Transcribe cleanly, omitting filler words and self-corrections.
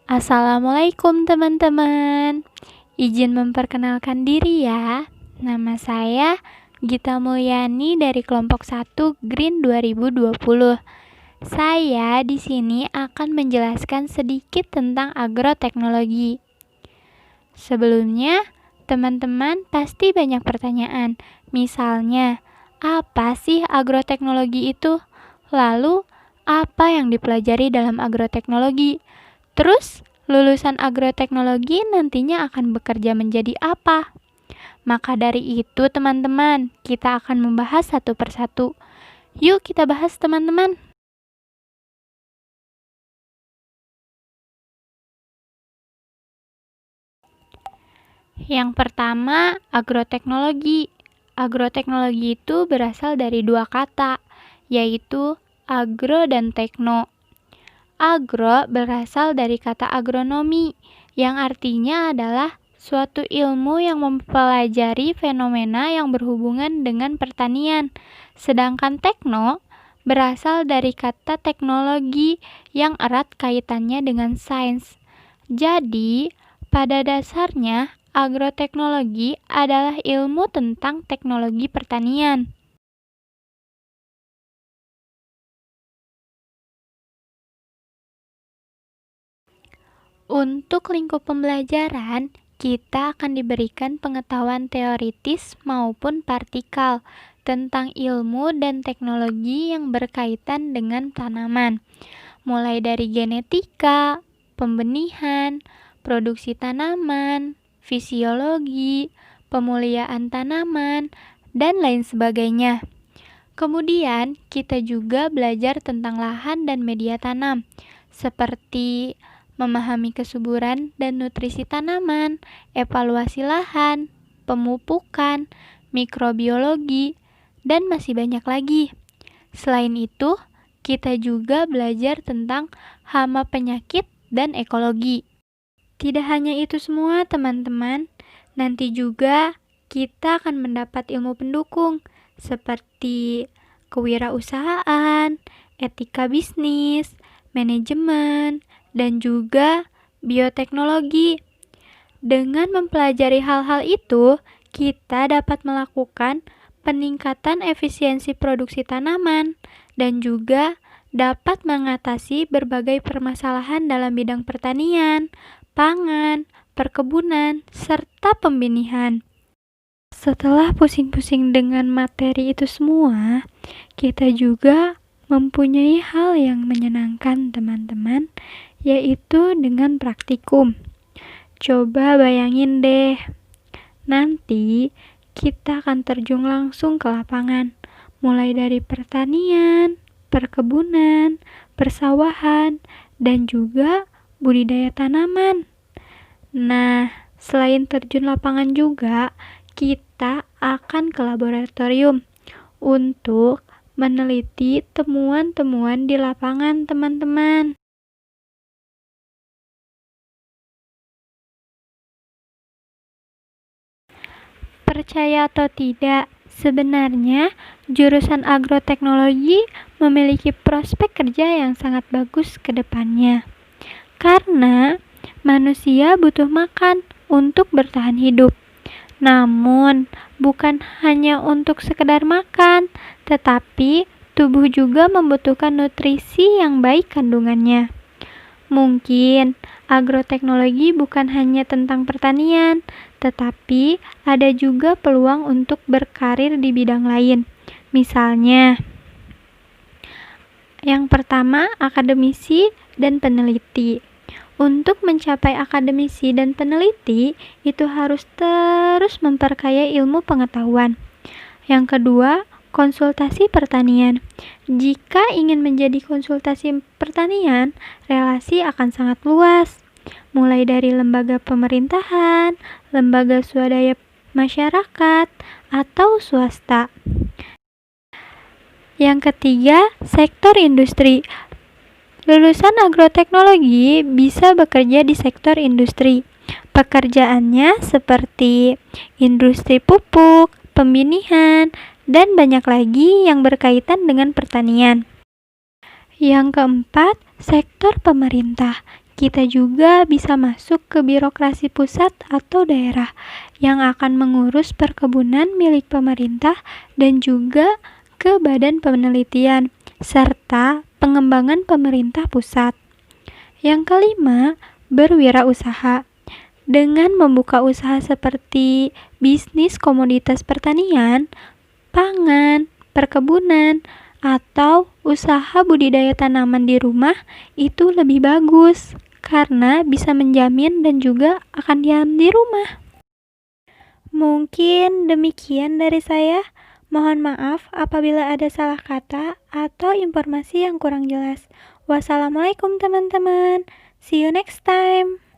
Assalamualaikum teman-teman. Izin memperkenalkan diri ya. Nama saya Gita Mulyani dari kelompok 1 Green 2020. Saya di sini akan menjelaskan sedikit tentang agroteknologi. Sebelumnya, teman-teman pasti banyak pertanyaan. Misalnya, apa sih agroteknologi itu? Lalu, apa yang dipelajari dalam agroteknologi? Terus, lulusan agroteknologi nantinya akan bekerja menjadi apa? Maka dari itu, teman-teman, kita akan membahas satu persatu. Yuk kita bahas, teman-teman. Yang pertama, agroteknologi. Agroteknologi itu berasal dari dua kata, yaitu agro dan tekno. Agro berasal dari kata agronomi, yang artinya adalah suatu ilmu yang mempelajari fenomena yang berhubungan dengan pertanian. Sedangkan tekno berasal dari kata teknologi yang erat kaitannya dengan sains. Jadi, pada dasarnya, agroteknologi adalah ilmu tentang teknologi pertanian. Untuk lingkup pembelajaran, kita akan diberikan pengetahuan teoritis maupun praktikal tentang ilmu dan teknologi yang berkaitan dengan tanaman, mulai dari genetika, pembenihan, produksi tanaman, fisiologi, pemuliaan tanaman, dan lain sebagainya. Kemudian, kita juga belajar tentang lahan dan media tanam, seperti memahami kesuburan dan nutrisi tanaman, evaluasi lahan, pemupukan, mikrobiologi, dan masih banyak lagi. Selain itu, kita juga belajar tentang hama penyakit dan ekologi. Tidak hanya itu semua, teman-teman. Nanti juga kita akan mendapat ilmu pendukung seperti kewirausahaan, etika bisnis, manajemen, dan juga bioteknologi. Dengan mempelajari hal-hal itu, kita dapat melakukan peningkatan efisiensi produksi tanaman dan juga dapat mengatasi berbagai permasalahan dalam bidang pertanian, pangan, perkebunan, serta pembenihan. Setelah pusing-pusing dengan materi itu semua, kita juga mempunyai hal yang menyenangkan, teman-teman, yaitu dengan praktikum. Coba bayangin deh, nanti kita akan terjun langsung ke lapangan, mulai dari pertanian, perkebunan, persawahan, dan juga budidaya tanaman. Nah, selain terjun lapangan juga, kita akan ke laboratorium untuk meneliti temuan-temuan di lapangan, teman-teman. Percaya atau tidak, sebenarnya jurusan agroteknologi memiliki prospek kerja yang sangat bagus ke depannya. Karena manusia butuh makan untuk bertahan hidup. Namun, bukan hanya untuk sekedar makan, tetapi tubuh juga membutuhkan nutrisi yang baik kandungannya. Mungkin agroteknologi bukan hanya tentang pertanian, tetapi ada juga peluang untuk berkarir di bidang lain. Misalnya, yang pertama, akademisi dan peneliti. Untuk mencapai akademisi dan peneliti, itu harus terus memperkaya ilmu pengetahuan. Yang kedua, konsultasi pertanian. Jika ingin menjadi konsultasi pertanian, relasi akan sangat luas. Mulai dari lembaga pemerintahan, lembaga swadaya masyarakat, atau swasta. Yang ketiga, sektor industri. Lulusan agroteknologi bisa bekerja di sektor industri. Pekerjaannya seperti industri pupuk, pembenihan, dan banyak lagi yang berkaitan dengan pertanian. Yang keempat, sektor pemerintah. Kita juga bisa masuk ke birokrasi pusat atau daerah yang akan mengurus perkebunan milik pemerintah dan juga ke badan penelitian serta pengembangan pemerintah pusat. Yang kelima, berwirausaha. Dengan membuka usaha seperti bisnis komoditas pertanian, pangan, perkebunan, atau usaha budidaya tanaman di rumah itu lebih bagus karena bisa menjamin dan juga akan diam di rumah. Mungkin demikian dari saya. Mohon maaf apabila ada salah kata atau informasi yang kurang jelas. Wassalamualaikum teman-teman. See you next time.